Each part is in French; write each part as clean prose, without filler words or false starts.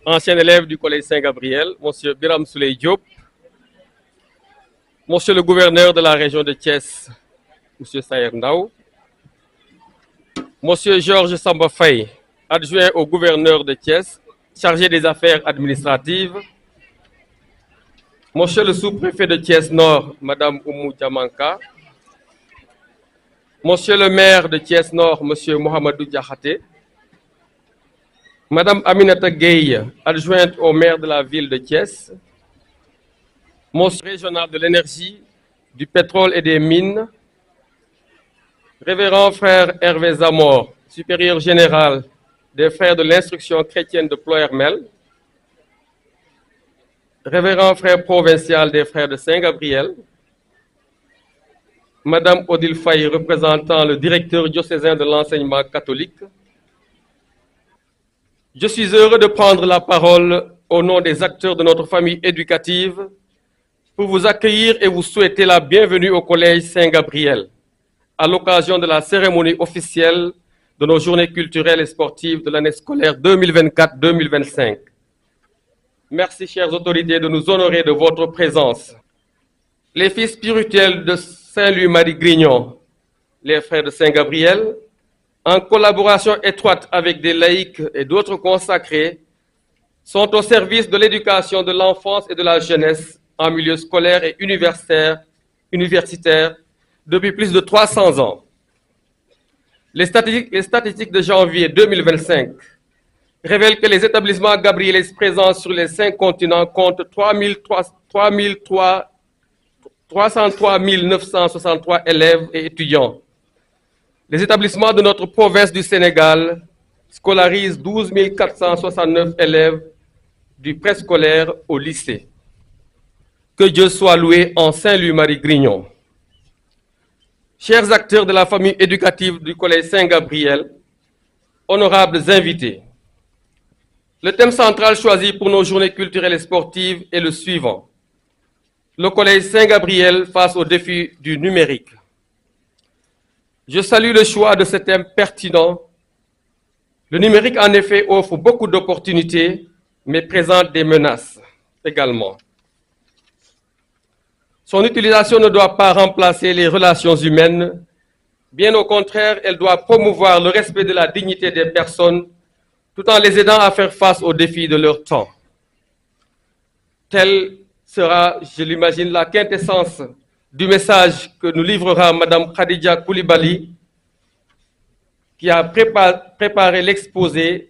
Ancien élève du collège Saint-Gabriel, Monsieur Biram Souley Diop, Monsieur le gouverneur de la région de Thiès, Monsieur Sayer Ndao, Monsieur Georges Samba Faye, adjoint au gouverneur de Thiès, chargé des affaires administratives, Monsieur le sous-préfet de Thiès Nord, Madame Oumou Diamanka, Monsieur le maire de Thiès Nord, Monsieur Mohamedou Diakhaté, Madame Aminata Gueye, adjointe au maire de la ville de Thiès, Monsieur régional de l'énergie, du pétrole et des mines, Révérend frère Hervé Zamor, supérieur général des frères de l'instruction chrétienne de Ploërmel, Révérend frère provincial des frères de Saint-Gabriel, Madame Odile Faye, représentant le directeur diocésain de l'enseignement catholique. Je suis heureux de prendre la parole au nom des acteurs de notre famille éducative pour vous accueillir et vous souhaiter la bienvenue au Collège Saint-Gabriel à l'occasion de la cérémonie officielle de nos journées culturelles et sportives de l'année scolaire 2024-2025. Merci, chères autorités, de nous honorer de votre présence. Les fils spirituels de Saint-Louis-Marie-Grignon, les frères de Saint-Gabriel, en collaboration étroite avec des laïcs et d'autres consacrés, sont au service de l'éducation de l'enfance et de la jeunesse en milieu scolaire et universitaire depuis plus de 300 ans. Les statistiques de janvier 2025 révèlent que les établissements gabriélistes présents sur les 5 continents comptent 303 963 élèves et étudiants. Les établissements de notre province du Sénégal scolarisent 12 469 élèves du préscolaire au lycée. Que Dieu soit loué en Saint-Louis-Marie-Grignon. Chers acteurs de la famille éducative du Collège Saint-Gabriel, honorables invités, le thème central choisi pour nos journées culturelles et sportives est le suivant: le Collège Saint-Gabriel face aux défis du numérique. Je salue le choix de ce thème pertinent. Le numérique, en effet, offre beaucoup d'opportunités, mais présente des menaces également. Son utilisation ne doit pas remplacer les relations humaines. Bien au contraire, elle doit promouvoir le respect de la dignité des personnes, tout en les aidant à faire face aux défis de leur temps. Telle sera, je l'imagine, la quintessence du message que nous livrera Madame Khadija Koulibaly, qui a préparé l'exposé,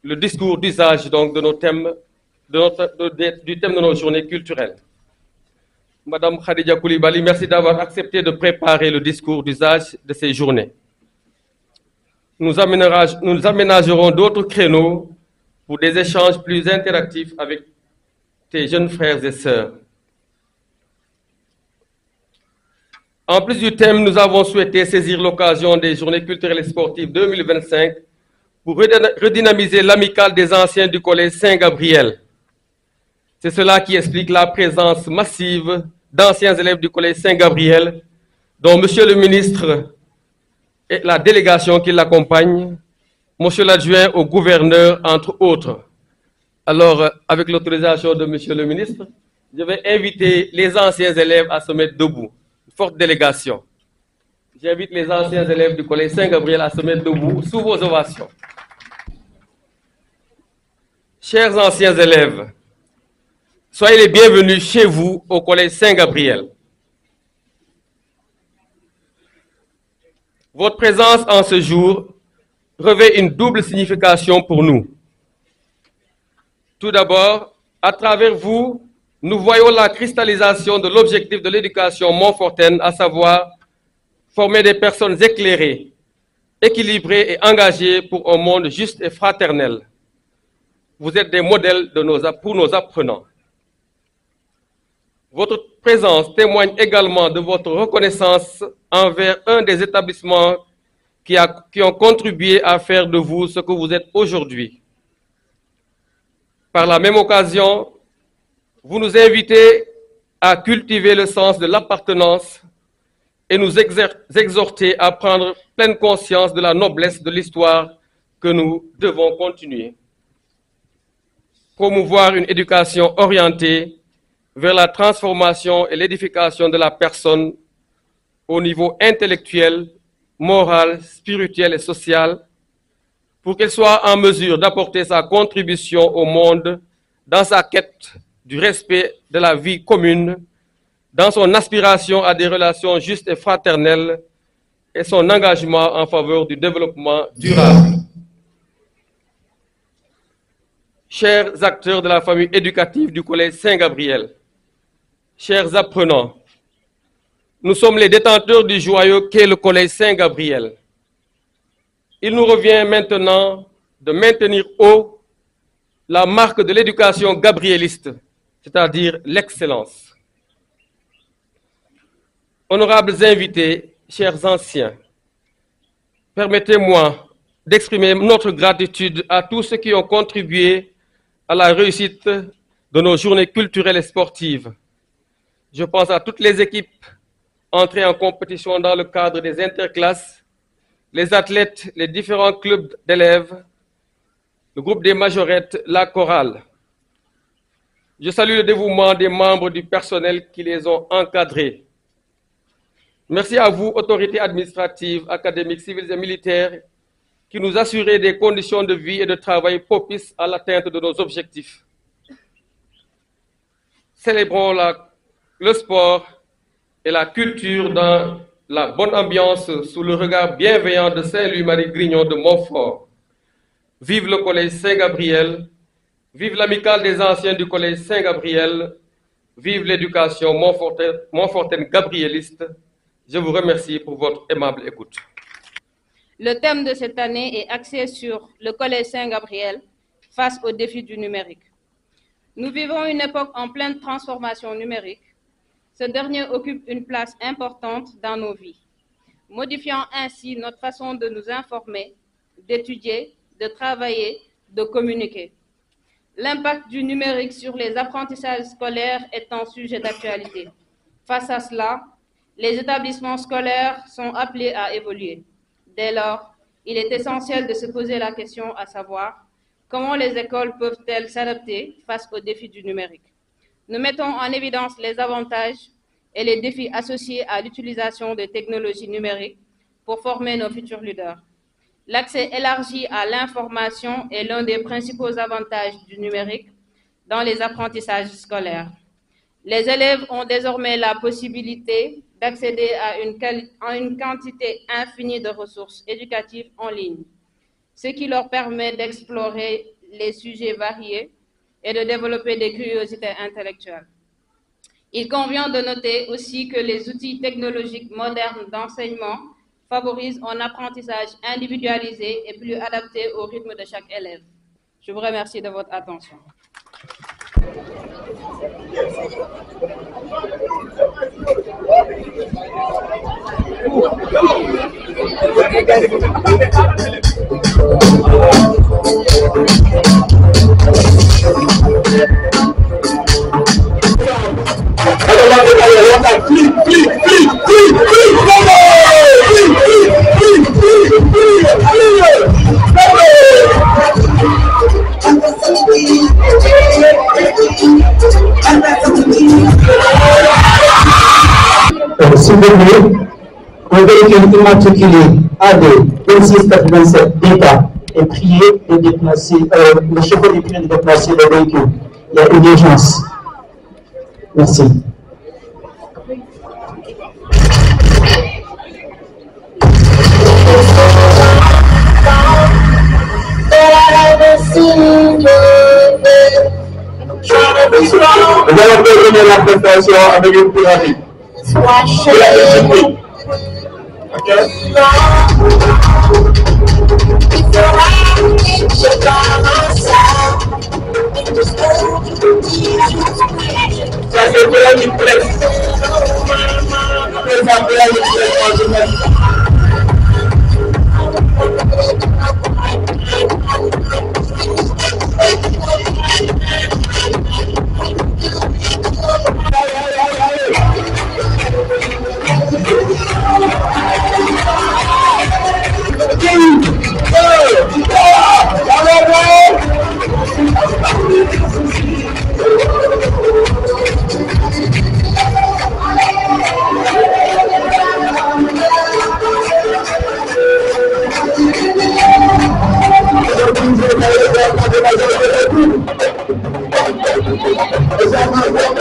le discours d'usage donc de nos thèmes, du thème de nos journées culturelles. Madame Khadija Koulibaly, merci d'avoir accepté de préparer le discours d'usage de ces journées. Nous aménagerons d'autres créneaux pour des échanges plus interactifs avec tes jeunes frères et sœurs. En plus du thème, nous avons souhaité saisir l'occasion des journées culturelles et sportives 2025 pour redynamiser l'amicale des anciens du Collège Saint-Gabriel. C'est cela qui explique la présence massive d'anciens élèves du Collège Saint-Gabriel, dont Monsieur le ministre et la délégation qui l'accompagne, Monsieur l'adjoint au gouverneur, entre autres. Alors, avec l'autorisation de Monsieur le ministre, je vais inviter les anciens élèves à se mettre debout. Forte délégation. J'invite les anciens élèves du Collège Saint-Gabriel à se mettre debout sous vos ovations. Chers anciens élèves, soyez les bienvenus chez vous au Collège Saint-Gabriel. Votre présence en ce jour revêt une double signification pour nous. Tout d'abord, à travers vous, nous voyons la cristallisation de l'objectif de l'éducation montfortaine, à savoir former des personnes éclairées, équilibrées et engagées pour un monde juste et fraternel. Vous êtes des modèles pour nos apprenants. Votre présence témoigne également de votre reconnaissance envers un des établissements qui ont contribué à faire de vous ce que vous êtes aujourd'hui. Par la même occasion, vous nous invitez à cultiver le sens de l'appartenance et nous exhorter à prendre pleine conscience de la noblesse de l'histoire que nous devons continuer. Promouvoir une éducation orientée vers la transformation et l'édification de la personne au niveau intellectuel, moral, spirituel et social, pour qu'elle soit en mesure d'apporter sa contribution au monde dans sa quête du respect de la vie commune, dans son aspiration à des relations justes et fraternelles et son engagement en faveur du développement durable. Chers acteurs de la famille éducative du Collège Saint-Gabriel, chers apprenants, nous sommes les détenteurs du joyau qu'est le Collège Saint-Gabriel. Il nous revient maintenant de maintenir haut la marque de l'éducation gabriéliste, c'est-à-dire l'excellence. Honorables invités, chers anciens, permettez-moi d'exprimer notre gratitude à tous ceux qui ont contribué à la réussite de nos journées culturelles et sportives. Je pense à toutes les équipes entrées en compétition dans le cadre des interclasses, les athlètes, les différents clubs d'élèves, le groupe des majorettes, la chorale. Je salue le dévouement des membres du personnel qui les ont encadrés. Merci à vous, autorités administratives, académiques, civiles et militaires, qui nous assurez des conditions de vie et de travail propices à l'atteinte de nos objectifs. Célébrons le sport et la culture dans la bonne ambiance sous le regard bienveillant de Saint-Louis-Marie Grignon de Montfort. Vive le Collège Saint-Gabriel, vive l'amicale des anciens du Collège Saint-Gabriel, vive l'éducation montfortaine gabriéliste. Je vous remercie pour votre aimable écoute. Le thème de cette année est axé sur le Collège Saint-Gabriel face aux défis du numérique. Nous vivons une époque en pleine transformation numérique. Ce dernier occupe une place importante dans nos vies, modifiant ainsi notre façon de nous informer, d'étudier, de travailler, de communiquer. L'impact du numérique sur les apprentissages scolaires est un sujet d'actualité. Face à cela, les établissements scolaires sont appelés à évoluer. Dès lors, il est essentiel de se poser la question à savoir comment les écoles peuvent-elles s'adapter face aux défis du numérique. Nous mettons en évidence les avantages et les défis associés à l'utilisation des technologies numériques pour former nos futurs leaders. L'accès élargi à l'information est l'un des principaux avantages du numérique dans les apprentissages scolaires. Les élèves ont désormais la possibilité d'accéder à une quantité infinie de ressources éducatives en ligne, ce qui leur permet d'explorer les sujets variés et de développer des curiosités intellectuelles. Il convient de noter aussi que les outils technologiques modernes d'enseignement favorisent un apprentissage individualisé et plus adapté au rythme de chaque élève. Je vous remercie de votre attention. S'il vous plaît, on véhicule immatriculé AD 2687 d'État et prier de déplacer, le chauffeur est prié de déplacer le véhicule. Il y a une urgence. Merci. Nous allons terminer la présentation avec une pyramide. Okay. Ça c'est pour la presse. C'est ça pour la presse. Thank you.